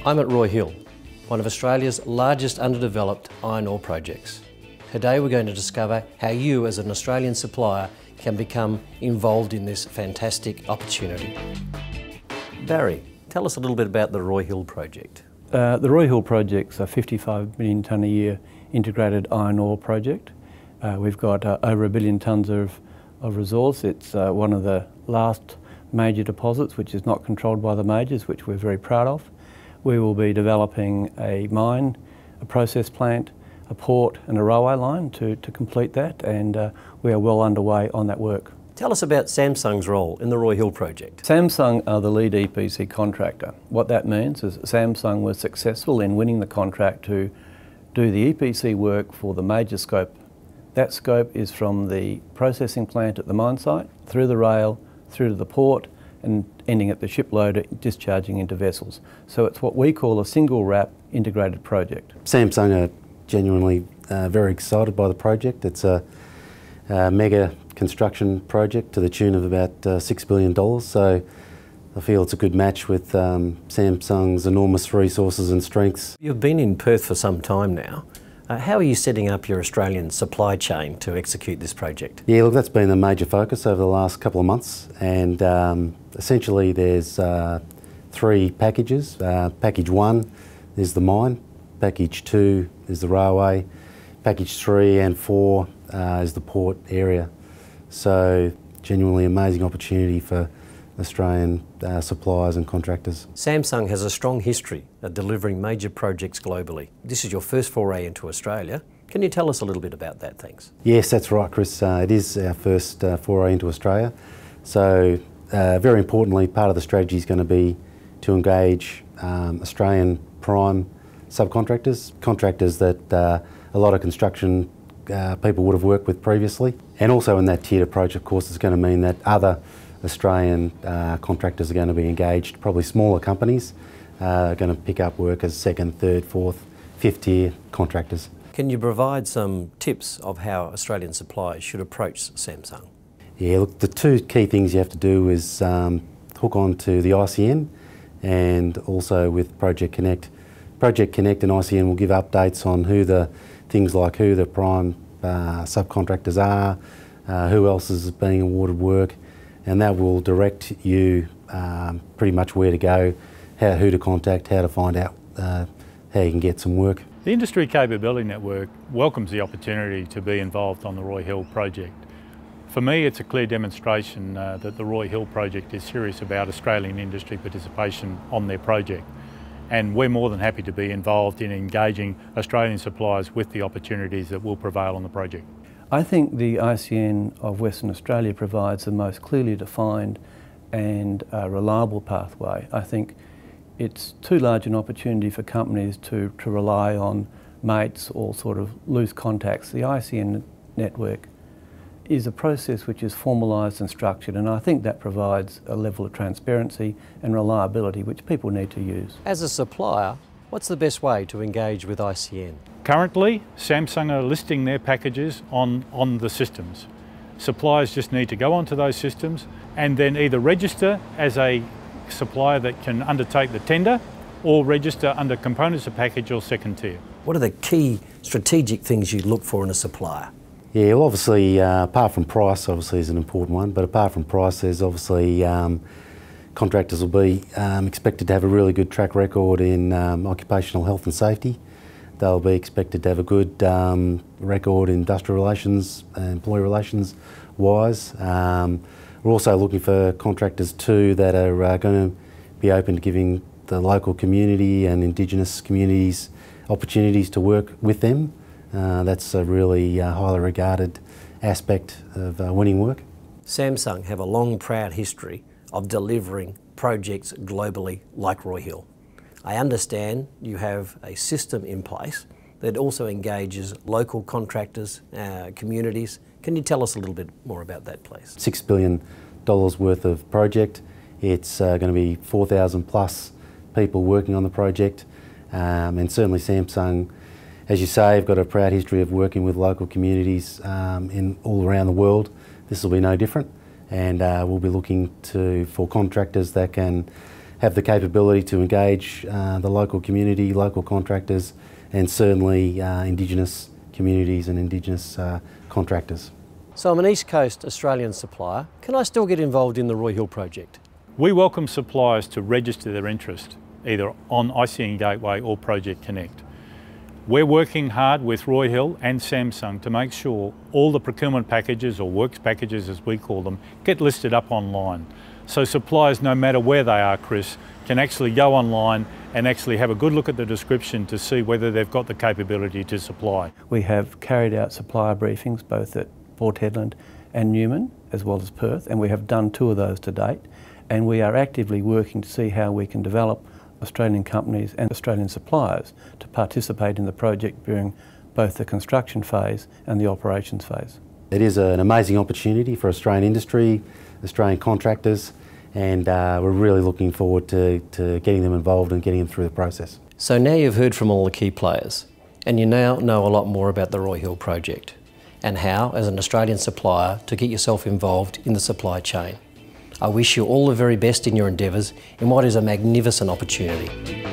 I'm at Roy Hill, one of Australia's largest underdeveloped iron ore projects. Today we're going to discover how you as an Australian supplier can become involved in this fantastic opportunity. Barry, tell us a little bit about the Roy Hill project. The Roy Hill project's a 55 million tonne a year integrated iron ore project. We've got over 1 billion tonnes of resource. It's one of the last major deposits which is not controlled by the majors, which we're very proud of. We will be developing a mine, a process plant, a port and a railway line to complete that, and we are well underway on that work. Tell us about Samsung's role in the Roy Hill project. Samsung are the lead EPC contractor. What that means is Samsung was successful in winning the contract to do the EPC work for the major scope. That scope is from the processing plant at the mine site, through the rail, through to the port, and ending at the ship loader discharging into vessels. So it's what we call a single wrap integrated project. Samsung are genuinely very excited by the project. It's a mega construction project to the tune of about $6 billion. So I feel it's a good match with Samsung's enormous resources and strengths. You've been in Perth for some time now. How are you setting up your Australian supply chain to execute this project? Yeah, look, that's been a major focus over the last couple of months, and essentially there's 3 packages. Package 1 is the mine, package 2 is the railway, package 3 and 4 is the port area. So genuinely amazing opportunity for Australian suppliers and contractors. Samsung has a strong history of delivering major projects globally. This is your first foray into Australia. Can you tell us a little bit about that, thanks? Yes, that's right, Chris. It is our first foray into Australia. So very importantly, part of the strategy is going to be to engage Australian prime subcontractors, contractors that a lot of construction people would have worked with previously. And also in that tiered approach, of course, it's going to mean that other Australian contractors are going to be engaged, probably smaller companies, are going to pick up work as 2nd, 3rd, 4th, 5th tier contractors. Can you provide some tips of how Australian suppliers should approach Samsung? Yeah, look, the 2 key things you have to do is hook on to the ICN and also with Project Connect. Project Connect and ICN will give updates on who the prime subcontractors are, who else is being awarded work, and that will direct you pretty much where to go, who to contact, how to find out how you can get some work. The Industry Capability Network welcomes the opportunity to be involved on the Roy Hill project. For me, it's a clear demonstration that the Roy Hill project is serious about Australian industry participation on their project. And we're more than happy to be involved in engaging Australian suppliers with the opportunities that will prevail on the project. I think the ICN of Western Australia provides the most clearly defined and reliable pathway. I think it's too large an opportunity for companies to rely on mates or sort of loose contacts. The ICN network is a process which is formalised and structured, and I think that provides a level of transparency and reliability which people need to use. As a supplier, what's the best way to engage with ICN? Currently, Samsung are listing their packages on the systems. Suppliers just need to go onto those systems and then either register as a supplier that can undertake the tender or register under components of package or 2nd tier. What are the key strategic things you look for in a supplier? Yeah, well obviously apart from price, obviously is an important one, but apart from price there's obviously contractors will be expected to have a really good track record in occupational health and safety. They'll be expected to have a good record in industrial relations, employee relations wise. We're also looking for contractors too that are going to be open to giving the local community and Indigenous communities opportunities to work with them. That's a really highly regarded aspect of winning work. Samsung have a long, proud history of delivering projects globally like Roy Hill. I understand you have a system in place that also engages local contractors, communities. Can you tell us a little bit more about that, please? $6 billion worth of project. It's going to be 4,000 plus people working on the project, and certainly Samsung, as you say, have got a proud history of working with local communities in all around the world. This will be no different, and we'll be looking for contractors that can have the capability to engage the local community, local contractors, and certainly Indigenous communities and Indigenous contractors. So I'm an East Coast Australian supplier. Can I still get involved in the Roy Hill project? We welcome suppliers to register their interest, either on ICN Gateway or Project Connect. We're working hard with Roy Hill and Samsung to make sure all the procurement packages, or works packages as we call them, get listed up online. So suppliers, no matter where they are, Chris, can actually go online and actually have a good look at the description to see whether they've got the capability to supply. We have carried out supplier briefings both at Port Hedland and Newman, as well as Perth, and we have done 2 of those to date. And we are actively working to see how we can develop Australian companies and Australian suppliers to participate in the project during both the construction phase and the operations phase. It is an amazing opportunity for Australian industry, Australian contractors, and we're really looking forward to getting them involved and getting them through the process. So now you've heard from all the key players, and you now know a lot more about the Roy Hill project and how, as an Australian supplier, to get yourself involved in the supply chain. I wish you all the very best in your endeavours in what is a magnificent opportunity.